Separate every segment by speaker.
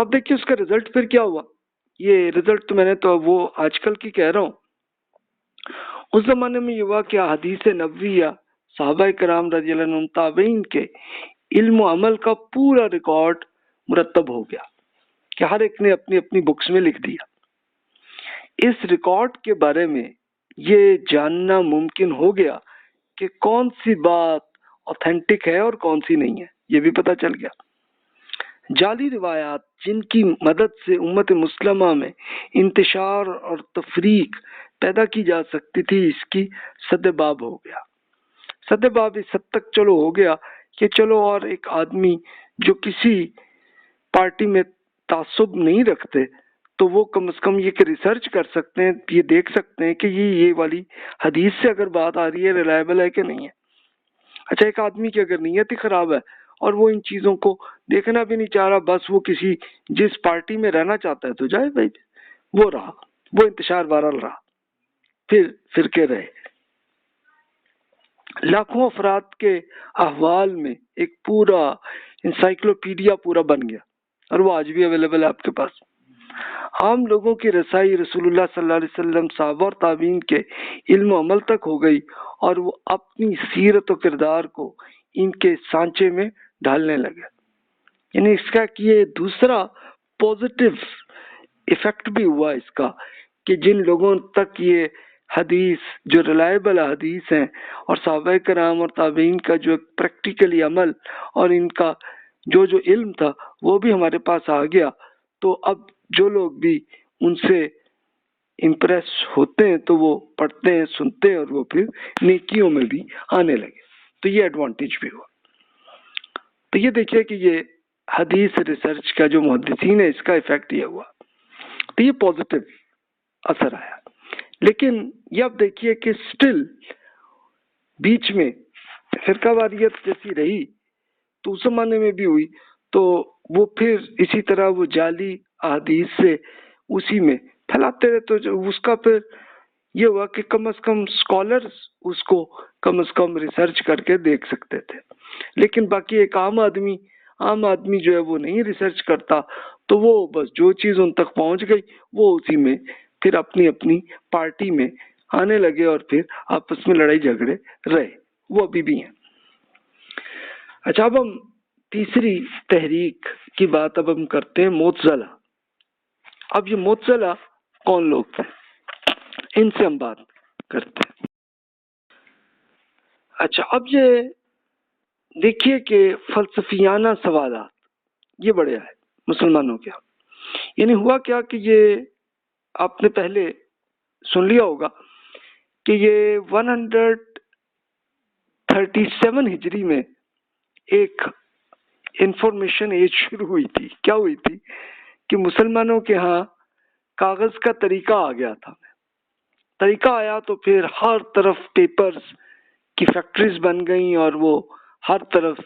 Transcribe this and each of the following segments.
Speaker 1: اب دیکھیے اس کا رزلٹ پھر کیا ہوا. یہ رزلٹ تو میں نے تو وہ آج کل کی کہہ رہا ہوں. اس زمانے میں یہ ہوا کہ حدیث نبویہ صحابہ کرام رضی اللہ عنہم تابعین کے علم و عمل کا پورا ریکارڈ مرتب ہو گیا کہ ہر ایک نے اپنی اپنی بکس میں لکھ دیا. اس ریکارڈ کے بارے میں یہ جاننا ممکن ہو گیا کہ کون سی بات اوتھینٹک ہے اور کون سی نہیں ہے، یہ بھی پتہ چل گیا. جعلی روایات جن کی مدد سے امت مسلمہ میں انتشار اور تفریق پیدا کی جا سکتی تھی، اس کی سد باب ہو گیا. سد باب اس حد تک چلو ہو گیا کہ چلو اور ایک آدمی جو کسی پارٹی میں تعصب نہیں رکھتے تو وہ کم از کم یہ کہ ریسرچ کر سکتے ہیں، یہ دیکھ سکتے ہیں کہ یہ والی حدیث سے اگر بات آ رہی ہے ریلائبل ہے کہ نہیں ہے. اچھا، ایک آدمی کی اگر نیت ہی خراب ہے اور وہ ان چیزوں کو دیکھنا بھی نہیں چاہ رہا، بس وہ کسی جس پارٹی میں رہنا چاہتا ہے تو جائے بھائی، وہ رہا، وہ انتشار بہرحال رہا، پھر فرقے رہے. لاکھوں افراد کے احوال میں ایک پورا انسائکلوپیڈیا پورا بن گیا اور وہ آج بھی اویلیبل ہے آپ کے پاس. عام لوگوں کی رسائی رسول اللہ صلی اللہ علیہ وسلم، صحابہ اور تابعین کے علم و عمل تک ہو گئی اور وہ اپنی سیرت و کردار کو ان کے سانچے میں ڈھالنے لگے. یعنی اس کا کہ یہ دوسرا پوزیٹیو ایفیکٹ بھی ہوا اس کا کہ جن لوگوں تک یہ حدیث جو ریلائبل حدیث ہیں اور صحابہ کرام اور تابعین کا جو پریکٹیکلی عمل اور ان کا جو علم تھا وہ بھی ہمارے پاس آ گیا، تو اب جو لوگ بھی ان سے امپریس ہوتے ہیں تو وہ پڑھتے ہیں، سنتے ہیں اور وہ پھر نیکیوں میں بھی آنے لگے. تو یہ ایڈوانٹیج بھی ہوا. تو یہ دیکھیے کہ یہ حدیث ریسرچ کا جو محدثین ہے اس کا ایفیکٹ یہ ہوا، تو یہ پازیٹیو اثر آیا. لیکن یہ اب دیکھیے کہ سٹل بیچ میں فرقہ واریت جیسی رہی تو اس زمانے میں بھی ہوئی، تو وہ پھر اسی طرح وہ جعلی احادیث سے اسی میں پھیلاتے رہے. تو اس کا پھر یہ ہوا کہ کم از کم اسکالرز اس کو کم از کم ریسرچ کر کے دیکھ سکتے تھے، لیکن باقی ایک عام آدمی جو ہے وہ نہیں ریسرچ کرتا، تو وہ بس جو چیز ان تک پہنچ گئی وہ اسی میں پھر اپنی اپنی پارٹی میں آنے لگے اور پھر آپس میں لڑائی جھگڑے رہے، وہ ابھی بھی ہیں. اچھا، اب ہم تیسری تحریک کی بات اب ہم کرتے ہیں، معتزلہ. اب یہ معتزلہ کون لوگ تھے، ان سے ہم بات کرتے ہیں. اچھا، اب یہ دیکھیے کہ فلسفیانہ سوالات یہ بڑے آئے مسلمانوں کے. یعنی ہوا کیا کہ یہ آپ نے پہلے سن لیا ہوگا کہ یہ 137 ہجری میں ایک انفارمیشن ایج شروع ہوئی تھی. کیا ہوئی تھی کہ مسلمانوں کے ہاں کاغذ کا طریقہ آ گیا تھا. طریقہ آیا تو پھر ہر طرف پیپرز کی فیکٹریز بن گئیں اور وہ ہر طرف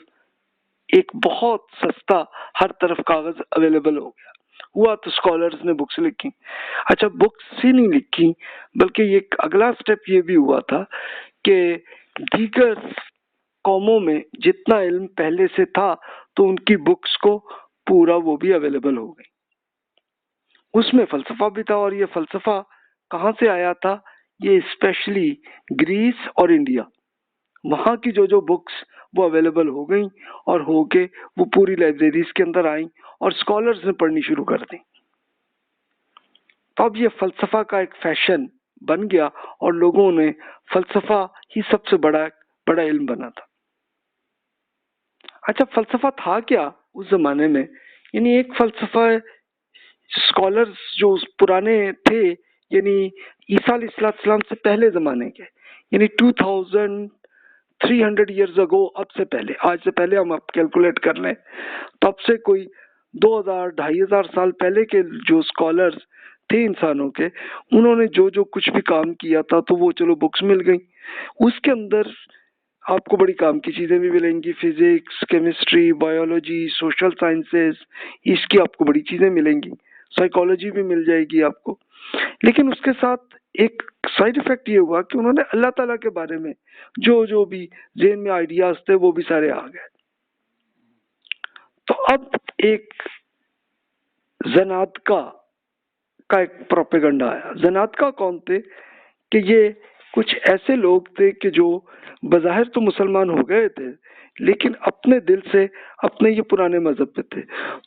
Speaker 1: ایک بہت سستا ہر طرف کاغذ اویلیبل ہو گیا. ہوا تو اسکالرز نے بکس لکھی. اچھا، بکس ہی نہیں لکھی بلکہ ایک اگلا سٹیپ یہ بھی ہوا تھا کہ دیگر قوموں میں جتنا علم پہلے سے تھا تو ان کی بکس کو پورا وہ بھی اویلیبل ہو گئی. اس میں فلسفہ بھی تھا، اور یہ فلسفہ کہاں سے آیا تھا؟ یہ اسپیشلی گریس اور انڈیا، وہاں کی جو بکس وہ اویلیبل ہو گئیں اور ہو کے وہ پوری لائبریریز کے اندر آئیں اور اسکالرز نے پڑھنی شروع کر دیں. تو اب یہ فلسفہ کا ایک فیشن بن گیا اور لوگوں نے فلسفہ ہی سب سے بڑا علم بنا تھا. اچھا، فلسفہ تھا کیا اس زمانے میں؟ یعنی ایک فلسفہ اسکالرز جو پرانے تھے، یعنی عیسیٰ علیہ السلام سے پہلے زمانے کے، یعنی 2300 ایئرز اگو، اب سے پہلے، آج سے پہلے ہم اب کیلکولیٹ کر لیں تو اب سے کوئی 2000-2500 سال پہلے کے جو اسکالرز تھے انسانوں کے، انہوں نے جو کچھ بھی کام کیا تھا تو وہ چلو بکس مل گئیں. اس کے اندر آپ کو بڑی کام کی چیزیں بھی ملیں گی، physics, chemistry, biology, social sciences, اس کی آپ کو بڑی چیزیں ملیں گی، سائیکالوجی بھی مل جائے گی آپ کو. لیکن اس کے ساتھ ایک سائیڈ افیکٹ یہ ہوا کہ انہوں نے اللہ تعالیٰ کے بارے میں جو بھی ذہن میں آئیڈیاز تھے وہ بھی سارے آ گئے. تو اب ایک زناتکا کا ایک پروپیگنڈا آیا. زناتکا کون تھے؟ کہ یہ کچھ ایسے لوگ تھے کہ جو بظاہر تو مسلمان ہو گئے تھے لیکن اپنے دل سے اپنے یہ پرانے مذہب پہ تھے.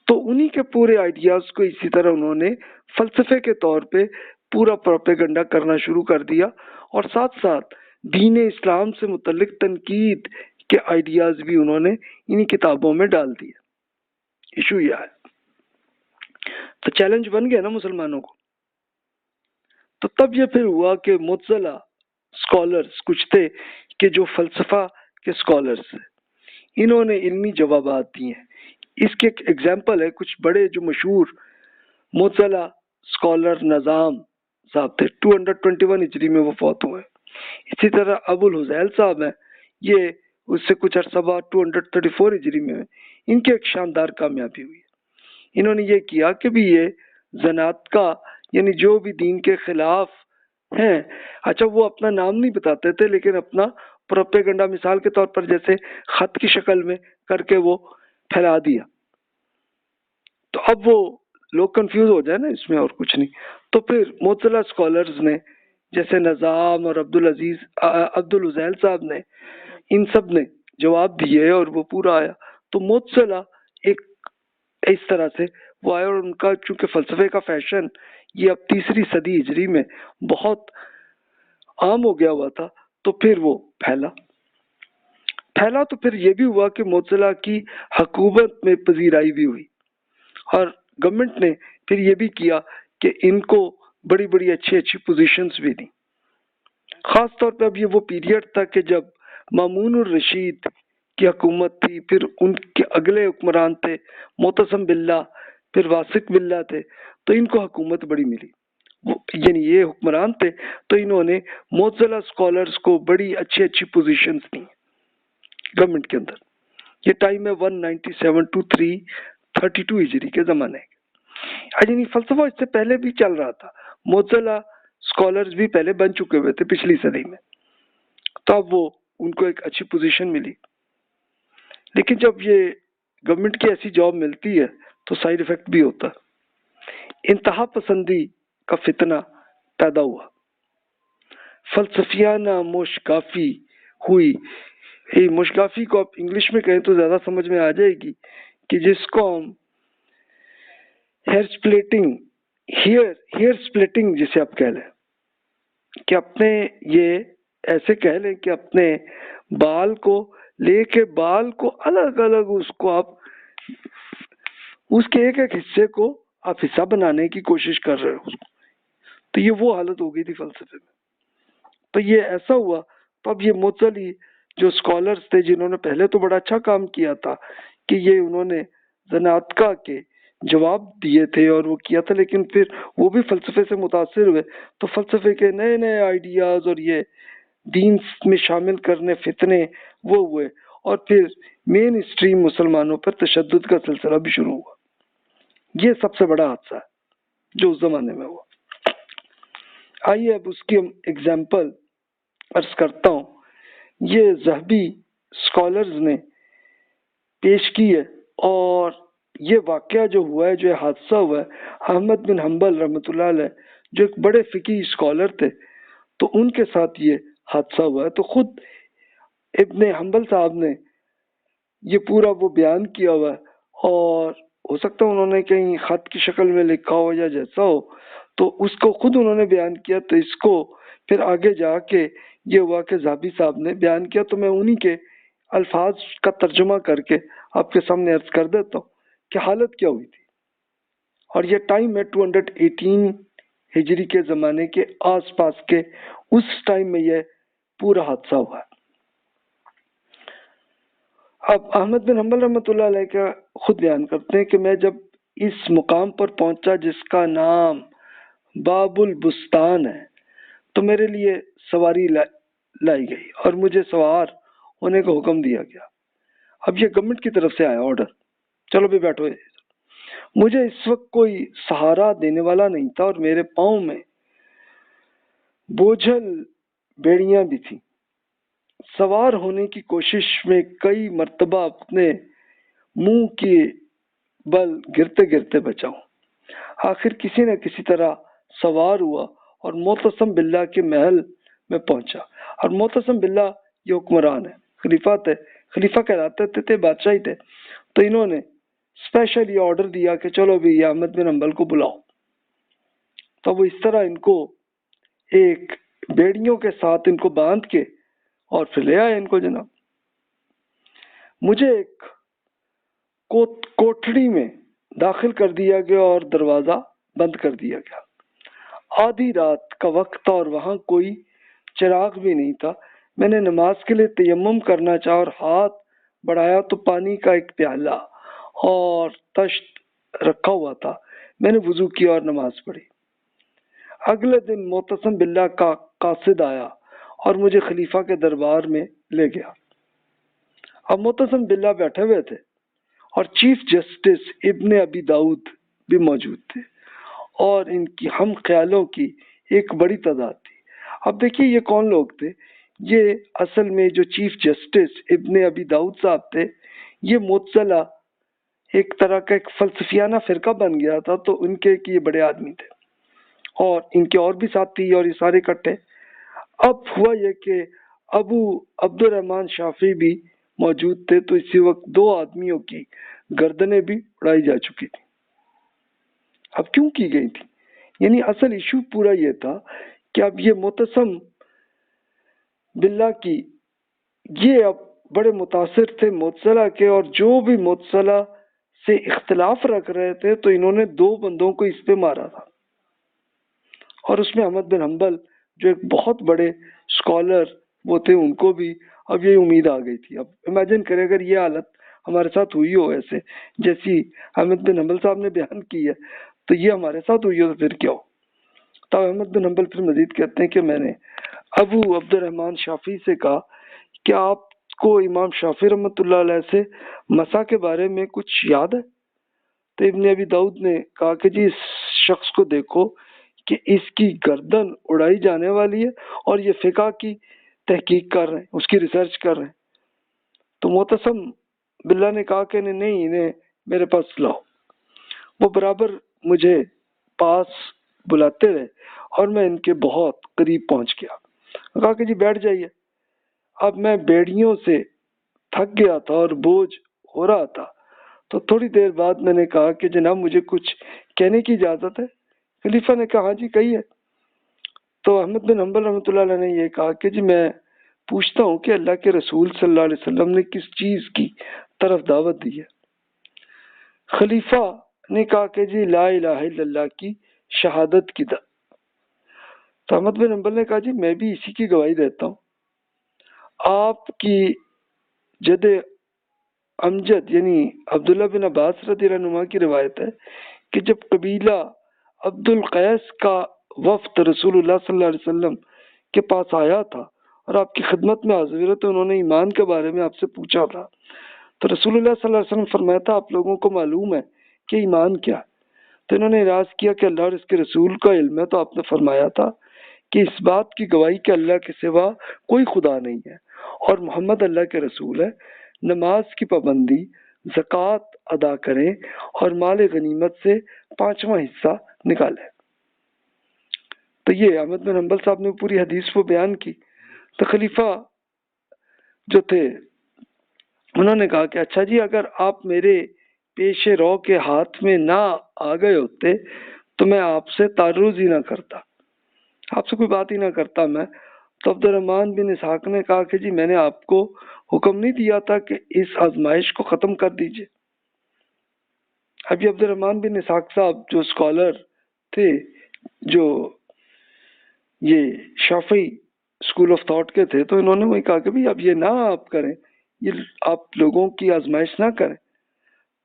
Speaker 1: تو انہی کے پورے آئیڈیاز کو اسی طرح انہوں نے فلسفے کے طور پہ پورا پروپیگنڈا کرنا شروع کر دیا، اور ساتھ ساتھ دین اسلام سے متعلق تنقید کے آئیڈیاز بھی انہوں نے انہی کتابوں میں ڈال دیے. ایشو یہ ہے. تو چیلنج بن گیا نا مسلمانوں کو. تو تب یہ پھر ہوا کہ معتزلہ اسکالرز کچھ تھے کہ جو فلسفہ کے اسکالرز تھے، انہوں نے علمی جوابات دیے ہیں. اس کے ایک ایگزامپل ہے، کچھ بڑے جو مشہور معتزلہ اسکالر نظام صاحب تھے، 221 ہجری میں وہ فوت ہوئے. اسی طرح ابو الحزیل صاحب ہیں، یہ اس سے کچھ عرصہ بعد 234 ہجری میں ان کی ایک شاندار کامیابی ہوئی. انہوں نے یہ کیا کہ بھی یہ زناتکا یعنی جو بھی دین کے خلاف ہیں، اچھا وہ اپنا نام نہیں بتاتے تھے لیکن اپنا پروپیگنڈا مثال کے طور پر جیسے خط کی شکل میں کر کے وہ پھیلا دیا. تو اب وہ لوگ کنفیوز ہو جائے نا اس میں، اور کچھ نہیں. تو پھر معتزلہ اسکالرز نے جیسے نظام اور عبد الحزیل صاحب نے، ان سب نے جواب دیے اور وہ پورا آیا. تو معتزلہ ایک اس طرح سے وہ آیا، اور ان کا چونکہ فلسفے کا فیشن یہ اب 3 صدی ہجری میں بہت عام ہو گیا ہوا تھا، تو پھر وہ پھیلا. تو پھر یہ بھی ہوا کہ معتزلہ کی حکومت میں پذیرائی بھی ہوئی، اور گورنمنٹ نے پھر یہ بھی کیا کہ ان کو بڑی بڑی اچھی پوزیشنز بھی دی. خاص طور پہ اب یہ وہ پیریڈ تھا کہ جب مامون الرشید کی حکومت تھی، پھر ان کے اگلے حکمران تھے معتصم باللہ، پھر واثق باللہ تھے، تو ان کو حکومت بڑی ملی. یعنی یہ حکمران تھے تو انہوں نے معتزلہ اسکالرز کو بڑی اچھی پوزیشنز دی گورنمنٹ کے اندر. یہ ٹائم ہے 197 to 332 ہجری کے زمانے. یعنی فلسفہ اس سے پہلے بھی چل رہا تھا، معتزلہ اسکالرز بھی پہلے بن چکے ہوئے تھے پچھلی صدی میں، تو اب وہ ان کو ایک اچھی پوزیشن ملی. لیکن جب یہ گورنمنٹ کی ایسی جاب ملتی ہے تو سائیڈ افیکٹ بھی ہوتا. انتہا پسندی کا فتنہ پیدا ہوا، فلسفیانہ موشگافی ہوئی. موشگافی کو آپ انگلش میں کہیں تو زیادہ سمجھ میں آ جائے گی، کہ جس کو ہم ہیئر سپلٹنگ جسے آپ کہہ لیں، کہ اپنے یہ ایسے کہہ لیں کہ اپنے بال کو لے کے بال کو الگ الگ اس کو آپ اس کے ایک حصے کو آپ حصہ بنانے کی کوشش کر رہے ہو. تو یہ وہ حالت ہو گئی تھی فلسفے میں. تو یہ ایسا ہوا. تو اب یہ معتزلی جو اسکالرز تھے جنہوں نے پہلے تو بڑا اچھا کام کیا تھا کہ یہ انہوں نے زناتکا کے جواب دیے تھے اور وہ کیا تھا، لیکن پھر وہ بھی فلسفے سے متاثر ہوئے، تو فلسفے کے نئے آئیڈیاز اور یہ دین میں شامل کرنے فتنے وہ ہوئے، اور پھر مین اسٹریم مسلمانوں پر تشدد کا سلسلہ بھی شروع ہوا. یہ سب سے بڑا حادثہ ہے جو اس زمانے میں ہوا. آئیے اب اس کی ایگزامپل عرض کرتا ہوں. یہ ذہبی اسکالرز نے پیش کی ہے، اور یہ واقعہ جو ہوا ہے، جو حادثہ ہوا ہے، احمد بن حنبل رحمۃ اللہ علیہ جو ایک بڑے فقی اسکالر تھے، تو ان کے ساتھ یہ حادثہ ہوا ہے. تو خود ابن حنبل صاحب نے یہ پورا وہ بیان کیا ہوا ہے، اور ہو سکتا ہے انہوں نے کہیں خط کی شکل میں لکھا ہو یا جیسا ہو، تو اس کو خود انہوں نے بیان کیا. تو اس کو پھر آگے جا کے یہ ہوا کہ ذہبی صاحب نے بیان کیا، تو میں انہی کے الفاظ کا ترجمہ کر کے آپ کے سامنے عرض کر دیتا ہوں کہ حالت کیا ہوئی تھی. اور یہ ٹائم ہے 218 ہجری کے زمانے کے آس پاس کے، اس ٹائم میں یہ پورا حادثہ ہوا ہے. اب احمد بن حنبل رحمۃ اللہ علیہ کا خود بیان کرتے ہیں کہ میں جب اس مقام پر پہنچا جس کا نام باب البستان ہے، تو میرے لیے سواری لائی گئی اور مجھے سوار ہونے کا حکم دیا گیا. اب یہ گورنمنٹ کی طرف سے آیا آرڈر، چلو بھی بیٹھو. مجھے اس وقت کوئی سہارا دینے والا نہیں تھا، اور میرے پاؤں میں بوجھل بیڑیاں بھی تھیں. سوار ہونے کی کوشش میں کئی مرتبہ اپنے منہ کے بل گرتے گرتے بچاؤں. آخر کسی نہ کسی طرح سوار ہوا اور معتصم باللہ کے محل میں پہنچا. اور معتصم باللہ یہ حکمران ہے، خلیفہ تھے، خلیفہ کہلاتے تھے، بادشاہ ہی تھے. تو انہوں نے اسپیشل یہ آرڈر دیا کہ چلو بھی یہ احمد بن حنبل کو بلاؤ. تو وہ اس طرح ان کو ایک بیڑیوں کے ساتھ ان کو باندھ کے اور پھر لے آئے ان کو. جناب مجھے ایک کوٹھڑی میں داخل کر دیا گیا اور دروازہ بند کر دیا گیا. آدھی رات کا وقت تھا اور وہاں کوئی چراغ بھی نہیں تھا. میں نے نماز کے لیے تیمم کرنا چاہا اور ہاتھ بڑھایا تو پانی کا ایک پیالہ اور تشت رکھا ہوا تھا. میں نے وضو کیا اور نماز پڑھی. اگلے دن معتصم باللہ کا قاصد آیا اور مجھے خلیفہ کے دربار میں لے گیا. اب معتصم باللہ بیٹھے ہوئے تھے اور چیف جسٹس ابن ابی داؤد بھی موجود تھے اور ان کی ہم خیالوں کی ایک بڑی تعداد تھی. اب دیکھیے یہ کون لوگ تھے. یہ اصل میں جو چیف جسٹس ابن ابی داؤد صاحب تھے یہ معتزلہ ایک طرح کا ایک فلسفیانہ فرقہ بن گیا تھا. تو ان کے یہ بڑے آدمی تھے اور ان کے اور بھی ساتھی اور یہ سارے اکٹھے. اب ہوا یہ کہ ابو عبد الرحمن شافعی بھی موجود تھے. تو اسی وقت دو آدمیوں کی گردنیں بھی اڑائی جا چکی تھی. اب کیوں کی گئی تھی؟ یعنی اصل ایشو پورا یہ تھا کہ اب یہ معتصم باللہ کی یہ اب بڑے متاثر تھے معتزلہ کے، اور جو بھی معتزلہ سے اختلاف رکھ رہے تھے تو انہوں نے دو بندوں کو اس پہ مارا تھا. اور اس میں احمد بن حنبل جو ایک بہت بڑے سکولر وہ تھے ان کو بھی اب یہ امید آ گئی تھی. اب امیجن کرے اگر یہ حالت ہمارے ساتھ ہوئی ہو ایسے جیسی احمد بن حنبل صاحب نے بیان کی ہے تو یہ ہمارے ساتھ ہوئی ہو تو پھر کیا ہو. تو احمد بن حنبل پھر مزید کہتے ہیں کہ میں نے ابو عبد الرحمن شافعی سے کہا کہ آپ کو امام شافعی رحمۃ اللہ علیہ سے مسا کے بارے میں کچھ یاد ہے؟ تو ابن ابی داؤد نے کہا کہ جی اس شخص کو دیکھو کہ اس کی گردن اڑائی جانے والی ہے اور یہ فقہ کی تحقیق کر رہے ہیں، اس کی ریسرچ کر رہے ہیں. تو معتصم باللہ نے کہا کہ نہیں انہیں میرے پاس لاؤ. وہ برابر مجھے پاس بلاتے رہے اور میں ان کے بہت قریب پہنچ گیا. کہا کہ جی بیٹھ جائیے. اب میں بیڑیوں سے تھک گیا تھا اور بوجھ ہو رہا تھا. تو تھوڑی دیر بعد میں نے کہا کہ جناب مجھے کچھ کہنے کی اجازت ہے؟ خلیفہ نے کہا ہاں جی کہیے. تو احمد بن حنبل رحمۃ اللہ علیہ نے یہ کہا کہ جی میں پوچھتا ہوں کہ اللہ کے رسول صلی اللہ علیہ وسلم نے کس چیز کی طرف دعوت دی ہے؟ خلیفہ نے کہا کہ جی لا الہ الا اللہ کی شہادت کی طرف. تو احمد بن حنبل نے کہا جی میں بھی اسی کی گواہی دیتا ہوں. آپ کی جد امجد یعنی عبداللہ بن عباس رضی اللہ عنہ کی روایت ہے کہ جب قبیلہ عبد القیس کا وفد رسول اللہ صلی اللہ علیہ وسلم کے پاس آیا تھا اور آپ کی خدمت میں حاضر ہوئے تو انہوں نے ایمان کے بارے میں آپ سے پوچھا تھا. تو رسول اللہ صلی اللہ علیہ وسلم فرمایا تھا آپ لوگوں کو معلوم ہے کہ ایمان کیا ہے؟ تو انہوں نے اعراض کیا کہ اللہ اور اس کے رسول کا علم ہے. تو آپ نے فرمایا تھا کہ اس بات کی گواہی کہ اللہ کے سوا کوئی خدا نہیں ہے اور محمد اللہ کے رسول ہے، نماز کی پابندی، زکوٰۃ ادا کریں اور مال غنیمت سے 5واں حصہ نکالیں. تو یہ احمد بن حنبل صاحب نے پوری حدیث کو بیان کی. تو خلیفہ جو تھے انہوں نے کہا کہ اچھا جی اگر آپ میرے پیش رو کے ہاتھ میں نہ آ گئے ہوتے تو میں آپ سے تعرض ہی نہ کرتا، آپ سے کوئی بات ہی نہ کرتا میں. تو عبد الرحمن بن اسحاق نے کہا کہ جی میں نے آپ کو حکم نہیں دیا تھا کہ اس آزمائش کو ختم کر دیجئے. ابھی عبد الرحمن بن اسحاق صاحب جو اسکالر تھے جو یہ شافعی اسکول آف تھاٹ کے تھے تو انہوں نے وہی کہا کہ بھائی اب یہ نہ آپ کریں، یہ آپ لوگوں کی آزمائش نہ کریں.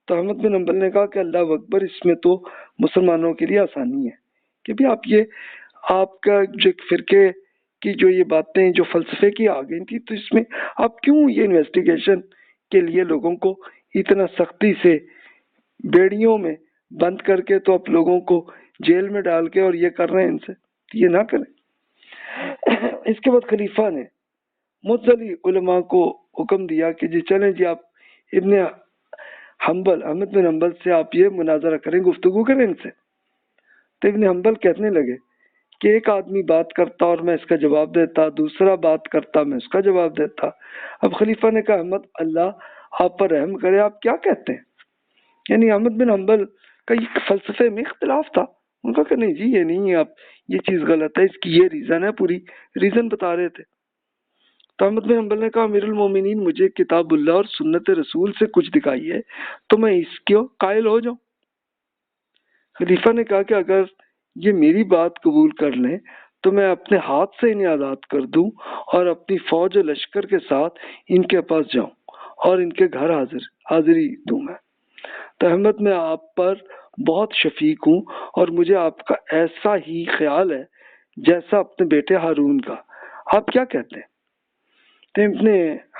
Speaker 1: تو احمد بن حنبل نے کہا کہ اللہ اکبر، اس میں تو مسلمانوں کے لیے آسانی ہے کہ بھی آپ یہ آپ کا جو فرقے کی جو یہ باتیں جو فلسفے کی آ گئی تھی تو اس میں آپ کیوں یہ انویسٹیگیشن کے لیے لوگوں کو اتنا سختی سے بیڑیوں میں بند کر کے تو آپ لوگوں کو جیل میں ڈال کے اور یہ کر رہے ہیں، ان سے یہ نہ کریں. اس کے بعد خلیفہ نے معتزلی علماء کو حکم دیا کہ جی چلیں جی آپ ابن حنبل احمد بن حنبل سے آپ یہ مناظرہ کریں، گفتگو کریں ان سے. تو ابن حنبل کہنے لگے کہ ایک آدمی بات کرتا اور میں اس کا جواب دیتا، دوسرا بات کرتا میں اس کا جواب دیتا۔ اب خلیفہ نے کہا احمد اللہ آپ پر رحم کرے، آپ کیا کہتے ہیں؟ یعنی احمد بن حنبل کا یہ فلسفے میں اختلاف تھا۔ ان کا کہ نہیں جی یہ نہیں ہے، آپ یہ چیز غلط ہے، اس کی یہ ریزن ہے، پوری ریزن بتا رہے تھے۔ تو احمد بن حنبل نے کہا امیر المومنین مجھے کتاب اللہ اور سنت رسول سے کچھ دکھائیے تو میں اس کے قائل ہو جاؤں۔ خلیفہ نے کہا کہ اگر یہ میری بات قبول کر لیں تو میں اپنے ہاتھ سے انہیں آزاد کر دوں اور اپنی فوج و لشکر کے ساتھ ان کے پاس جاؤں اور ان کے گھر حاضری دوں میں۔ تو احمد میں آپ پر بہت شفیق ہوں اور مجھے آپ کا ایسا ہی خیال ہے جیسا اپنے بیٹے ہارون کا، آپ کیا کہتے ہیں؟ تو ابن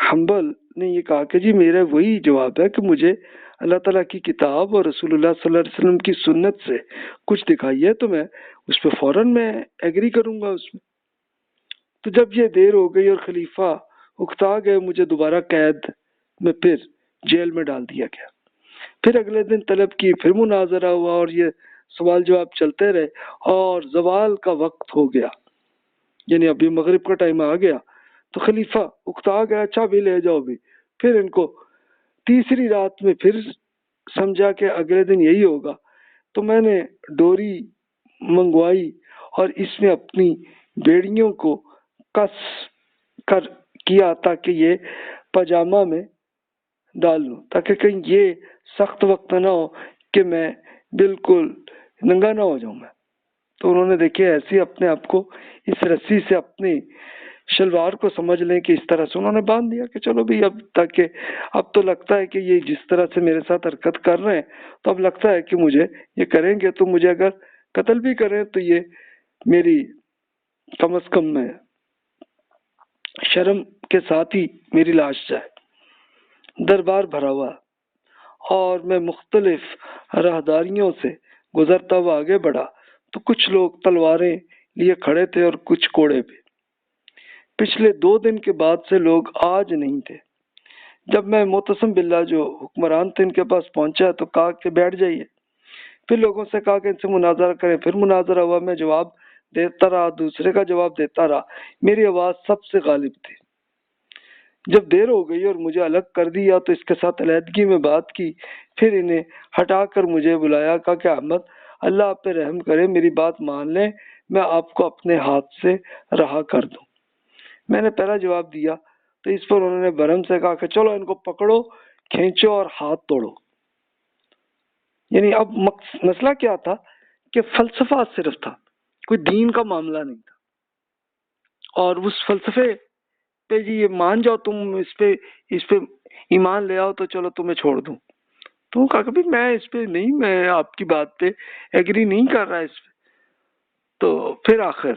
Speaker 1: حنبل نے یہ کہا کہ جی میرا وہی جواب ہے کہ مجھے اللہ تعالیٰ کی کتاب اور رسول اللہ صلی اللہ علیہ وسلم کی سنت سے کچھ دکھائی ہے تو میں اس پہ فوراً میں ایگری کروں گا اس میں۔ تو جب یہ دیر ہو گئی اور خلیفہ اکتا گئے، مجھے دوبارہ قید میں پھر جیل میں ڈال دیا گیا۔ پھر اگلے دن طلب کی، پھر مناظرہ ہوا اور یہ سوال جواب چلتے رہے اور زوال کا وقت ہو گیا، یعنی ابھی مغرب کا ٹائم آ گیا۔ تو خلیفہ اکتا گیا، اچھا بھی لے جاؤ بھی۔ پھر ان کو تیسری رات میں پھر سمجھا کہ اگلے دن یہی ہوگا، تو میں نے ڈوری منگوائی اور اس میں اپنی بیڑیوں کو کس کر کیا تاکہ یہ پاجامہ میں ڈال لوں، تاکہ کہیں یہ سخت وقت نہ ہو کہ میں بالکل ننگا نہ ہو جاؤں میں۔ تو انہوں نے دیکھے ایسے اپنے آپ کو اس رسی سے اپنی شلوار کو سمجھ لیں کہ اس طرح سے انہوں نے باندھ دیا کہ چلو بھی اب تاکہ اب تو لگتا ہے کہ یہ جس طرح سے میرے ساتھ حرکت کر رہے ہیں تو اب لگتا ہے کہ مجھے یہ کریں گے، تو مجھے اگر قتل بھی کریں تو یہ میری کم از کم میں شرم کے ساتھ ہی میری لاش جائے۔ دربار بھرا ہوا اور میں مختلف راہداریوں سے گزرتا ہوا آگے بڑھا تو کچھ لوگ تلواریں لیے کھڑے تھے اور کچھ کوڑے پہ۔ پچھلے 2 دن کے بعد سے لوگ آج نہیں تھے۔ جب میں معتصم باللہ جو حکمران تھے ان کے پاس پہنچا تو کہا کہ بیٹھ جائیے۔ پھر لوگوں سے کہا کہ ان سے مناظرہ کریں، پھر مناظرہ ہوا، میں جواب دیتا رہا، دوسرے کا جواب دیتا رہا، میری آواز سب سے غالب تھی۔ جب دیر ہو گئی اور مجھے الگ کر دیا تو اس کے ساتھ علیحدگی میں بات کی، پھر انہیں ہٹا کر مجھے بلایا، کہا کہ احمد اللہ آپ پہ رحم کرے، میری بات مان لیں، میں آپ کو اپنے ہاتھ سے رہا کر دوں۔ میں نے پہلا جواب دیا تو اس پر انہوں نے برہم سے کہا کہ چلو ان کو پکڑو، کھینچو اور ہاتھ توڑو۔ یعنی اب مسئلہ کیا تھا کہ فلسفہ صرف تھا، کوئی دین کا معاملہ نہیں تھا، اور اس فلسفے پہ جی یہ مان جاؤ تم، اس پہ ایمان لے آؤ تو چلو تمہیں چھوڑ دوں۔ تو کہا کہ میں اس پہ نہیں، میں آپ کی بات پہ ایگری نہیں کر رہا اس پہ۔ تو پھر آخر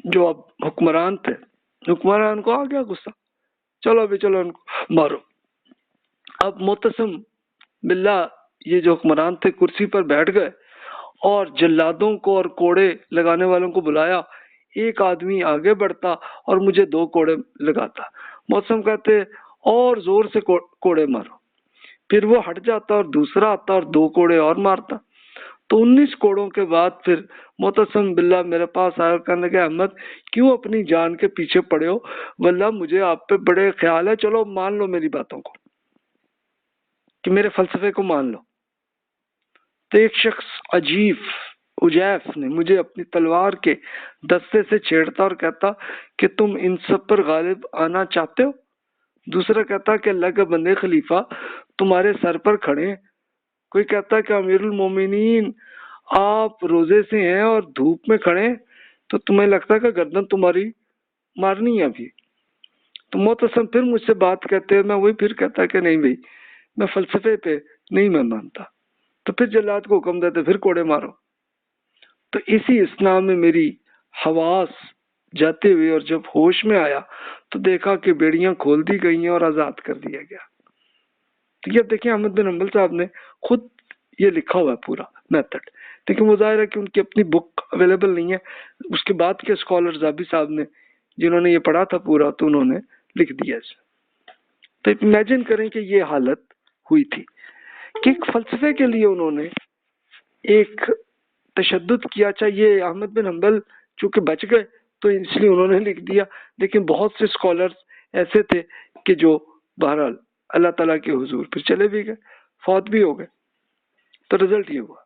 Speaker 1: جو اب حکمران تھے، حکمران کو آ گیا غصہ، چلو ابھی چلو ان کو مارو۔ اب معتصم باللہ یہ جو حکمران تھے کرسی پر بیٹھ گئے اور جلادوں کو اور کوڑے لگانے والوں کو بلایا، ایک آدمی آگے بڑھتا اور مجھے 2 کوڑے لگاتا۔ معتصم کہتے اور زور سے کوڑے مارو، پھر وہ ہٹ جاتا اور دوسرا آتا اور 2 کوڑے اور مارتا۔ تو 19 کوڑوں کے بعد پھر معتصم باللہ میرے پاس آیا اور کہنے لگا احمد کیوں اپنی جان کے پیچھے پڑے ہو، واللہ مجھے آپ پہ بڑے خیال ہے، چلو مان لو میری باتوں کو، کہ میرے فلسفے کو مان لو۔ تو ایک شخص اجیف نے مجھے اپنی تلوار کے دستے سے چھیڑتا اور کہتا کہ تم ان سب پر غالب آنا چاہتے ہو؟ دوسرا کہتا کہ اللہ کے بندے خلیفہ تمہارے سر پر کھڑے ہیں۔ کوئی کہتا کہ امیر المومنین آپ روزے سے ہیں اور دھوپ میں کھڑے ہیں تو تمہیں لگتا ہے کہ گردن تمہاری مارنی ہے ابھی۔ تو معتصم پھر مجھ سے بات کرتے میں وہی پھر کہتا کہ نہیں بھائی میں فلسفے پہ نہیں میں مانتا، تو پھر جلاد کو حکم دیتے پھر کوڑے مارو۔ تو اسی اسنا میں میری حواس جاتے ہوئے اور جب ہوش میں آیا تو دیکھا کہ بیڑیاں کھول دی گئی ہیں اور آزاد کر دیا گیا۔ تو یہ دیکھیں احمد بن حنبل صاحب نے خود یہ لکھا ہوا ہے پورا میتھڈ، لیکن وہ ظاہر ہے کہ ان کی اپنی بک اویلیبل نہیں ہے، اس کے بعد کے اسکالر زابی صاحب نے جنہوں نے یہ پڑھا تھا پورا تو انہوں نے لکھ دیا اسے۔ تو امیجن کریں کہ یہ حالت ہوئی تھی کہ ایک فلسفے کے لیے انہوں نے ایک تشدد کیا. اچھا یہ احمد بن حنبل چونکہ بچ گئے تو اس لیے انہوں نے لکھ دیا، لیکن بہت سے اسکالرس ایسے تھے کہ جو بہرحال اللہ تعالیٰ کے حضور پھر چلے بھی گئے، فوت بھی ہو گئے. تو رزلٹ یہ ہوا.